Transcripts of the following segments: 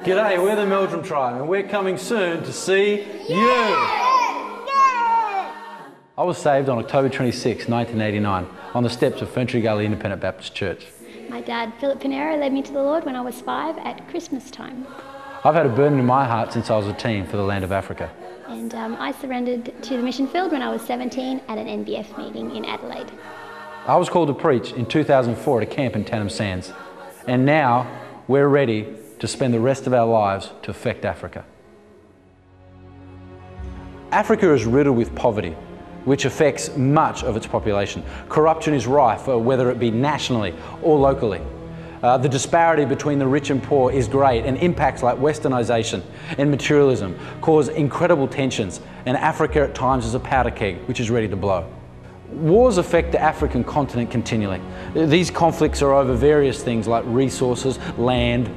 G'day, we're the Meldrum Tribe and we're coming soon to see you. I was saved on October 26, 1989 on the steps of Ferntree Gully Independent Baptist Church. My dad, Philip Pinero, led me to the Lord when I was 5 at Christmas time. I've had a burden in my heart since I was a teen for the land of Africa. And I surrendered to the mission field when I was 17 at an NBF meeting in Adelaide. I was called to preach in 2004 at a camp in Tannum Sands. And now we're ready to spend the rest of our lives to affect Africa. Africa is riddled with poverty, which affects much of its population. Corruption is rife, whether it be nationally or locally. The disparity between the rich and poor is great, and impacts like westernisation and materialism cause incredible tensions, and Africa at times is a powder keg which is ready to blow. Wars affect the African continent continually. These conflicts are over various things like resources, land,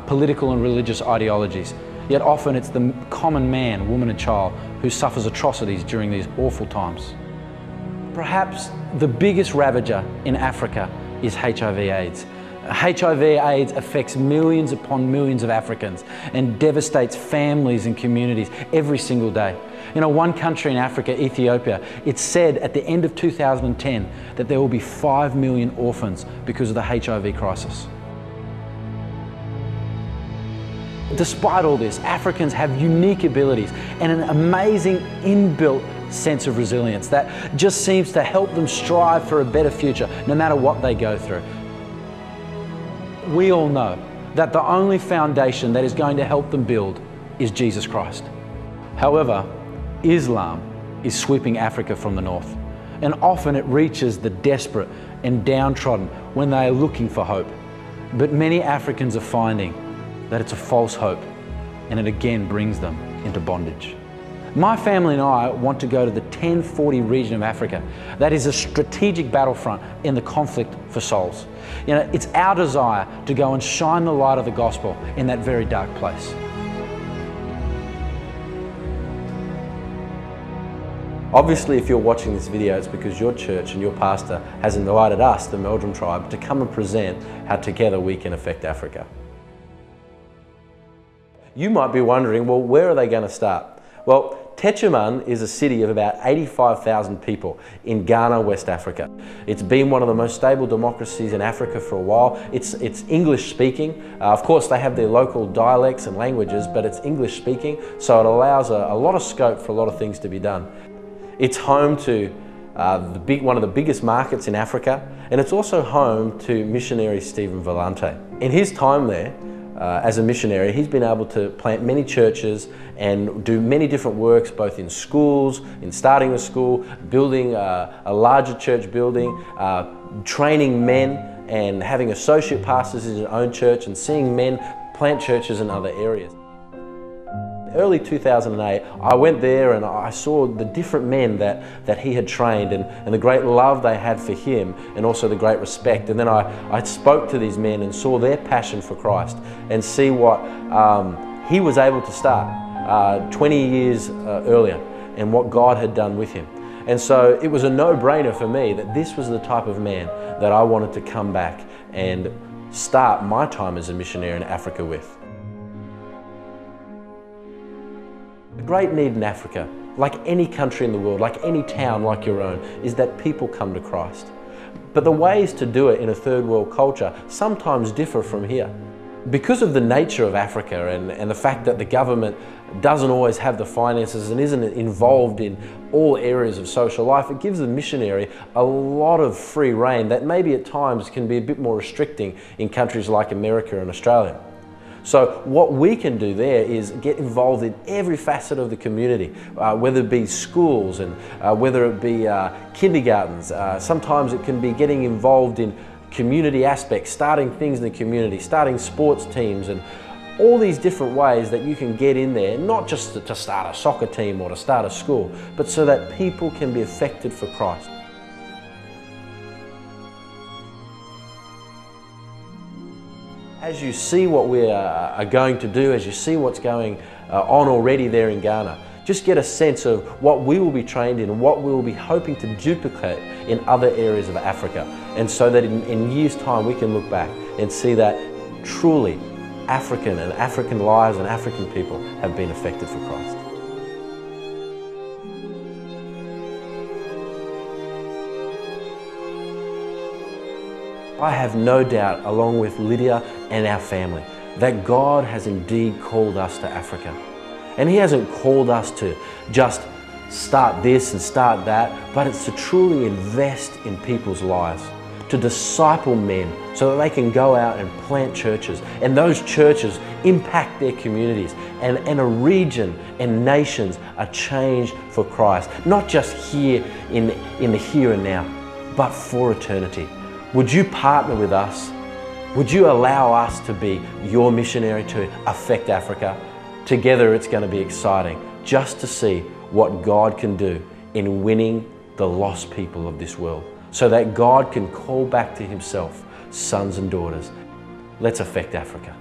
political and religious ideologies. Yet often it's the common man, woman and child who suffers atrocities during these awful times. Perhaps the biggest ravager in Africa is HIV/AIDS. HIV/AIDS affects millions upon millions of Africans and devastates families and communities every single day. You know, one country in Africa, Ethiopia, it's said at the end of 2010 that there will be 5 million orphans because of the HIV crisis. Despite all this, Africans have unique abilities and an amazing inbuilt sense of resilience that just seems to help them strive for a better future no matter what they go through. We all know that the only foundation that is going to help them build is Jesus Christ. However, Islam is sweeping Africa from the north, and often it reaches the desperate and downtrodden when they are looking for hope. But many Africans are finding that it's a false hope, and it again brings them into bondage. My family and I want to go to the 1040 region of Africa. That is a strategic battlefront in the conflict for souls. You know, it's our desire to go and shine the light of the gospel in that very dark place. Obviously, if you're watching this video, it's because your church and your pastor has invited us, the Meldrum Tribe, to come and present how together we can affect Africa. You might be wondering, well, where are they going to start? Well, Techiman is a city of about 85,000 people in Ghana, West Africa. It's been one of the most stable democracies in Africa for a while. It's English speaking. Of course, they have their local dialects and languages, but it's English speaking, so it allows a lot of scope for a lot of things to be done. It's home to one of the biggest markets in Africa, and it's also home to missionary Stephen Vellante. In his time there, as a missionary, he's been able to plant many churches and do many different works, both in schools, in starting a school, building a larger church building, training men and having associate pastors in his own church, and seeing men plant churches in other areas. Early 2008, I went there and I saw the different men that he had trained, and the great love they had for him, and also the great respect. And then I spoke to these men and saw their passion for Christ, and see what he was able to start 20 years earlier, and what God had done with him. And so it was a no-brainer for me that this was the type of man that I wanted to come back and start my time as a missionary in Africa with. The great need in Africa, like any country in the world, like any town like your own, is that people come to Christ. But the ways to do it in a third world culture sometimes differ from here. Because of the nature of Africa and the fact that the government doesn't always have the finances and isn't involved in all areas of social life, it gives the missionary a lot of free rein that maybe at times can be a bit more restricting in countries like America and Australia. So what we can do there is get involved in every facet of the community, whether it be schools and whether it be kindergartens. Sometimes it can be getting involved in community aspects, starting things in the community, starting sports teams, and all these different ways that you can get in there, not just to start a soccer team or to start a school, but so that people can be affected for Christ. As you see what we are going to do, as you see what's going on already there in Ghana, just get a sense of what we will be trained in and what we will be hoping to duplicate in other areas of Africa. And so that in years' time we can look back and see that truly African and African lives and African people have been affected for Christ. I have no doubt, along with Lydia and our family, that God has indeed called us to Africa. And He hasn't called us to just start this and start that, but it's to truly invest in people's lives, to disciple men so that they can go out and plant churches, and those churches impact their communities, and a region and nations are changed for Christ, not just here in the here and now, but for eternity. Would you partner with us? Would you allow us to be your missionary to affect Africa? Together it's going to be exciting just to see what God can do in winning the lost people of this world, so that God can call back to Himself sons and daughters. Let's affect Africa.